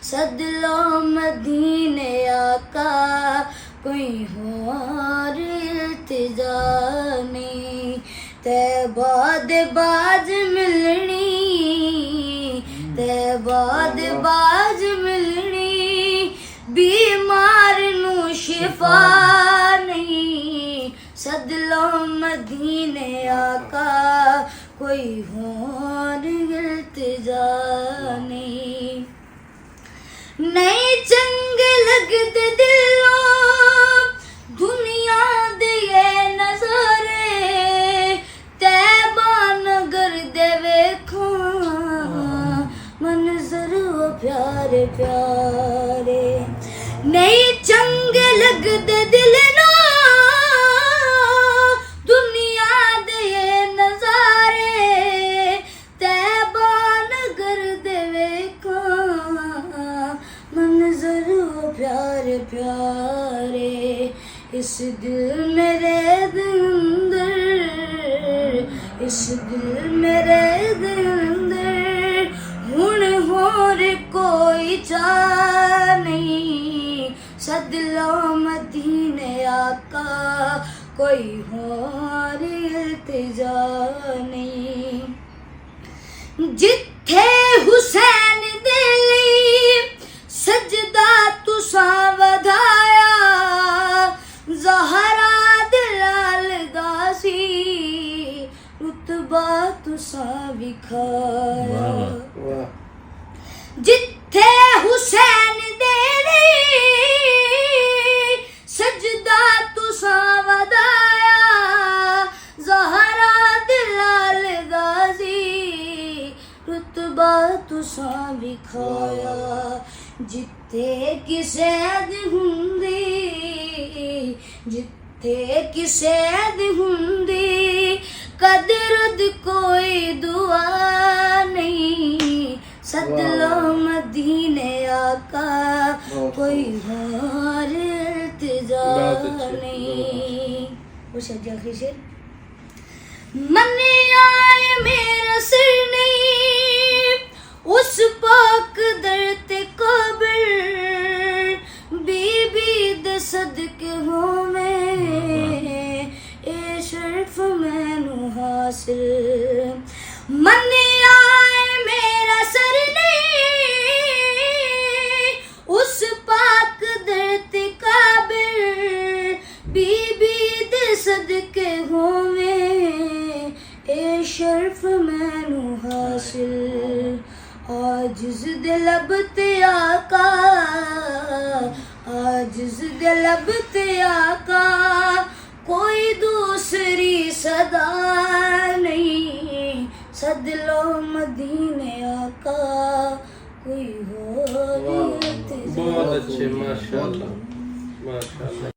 सदलो मदीने आका, कोई और इल्तिजा नहीं। तैबा दे बाज मिलनी, तैबा दे बाज मिलनी, बीमार नू शिफा नहीं। सदलो मदीने आका, कोई और इल्तिजा नहीं। नहीं चंगे लगदे दिलों दुनिया दे ये नज़ारे, तैबा नगर दे वेखो मंजर वो प्यारे प्यारे। नहीं चंगे लगदे दिल ना दुनिया दे ये नज़ारे, तैबा नगर दे वेखो मंजर वो प्यारे प्यारे। इस दिल मेरे अंदर, इस दिल मेरे अंदर हुण होर कोई चाह नहीं। सदलो मदीने आका, कोई होर इल्तिजा नहीं। जिथे हुसैन दे लई सजदा तुसा वधाया, ज़हरा दलाल दासी रुतबा तुसा विखाया। जिथे हुसैन दे लई सजदा तुसा वधाया, ज़हरा दलाल दासी रुतबा तुसा विखाया। जिथे किसे दी हुंदी, जिथे किसे दी हुंदी, कदर दी कोई दुआ नहीं। सदलो मदीने आका, कोई और इल्तिजा नहीं। वो शायद आखिरी शेर। मने आए मेरा सिर नहीं उस पाक दर ते कब्र, बीबी दे सदके होवे ए शर्फ मैनू हासिल। मने आए मेरा सर नहीं उस पाक दर ते कब्र, बीबी दे सदके होवे ए शर्फ मैनू हासिल। आजिज़ दे लब ते आका, आजिज़ दे लब ते आका, कोई दूसरी सदा नहीं। सदलो मदीने आका, कोई और इल्तिजा। बहुत अच्छे, माशाल्लाह माशाल्लाह।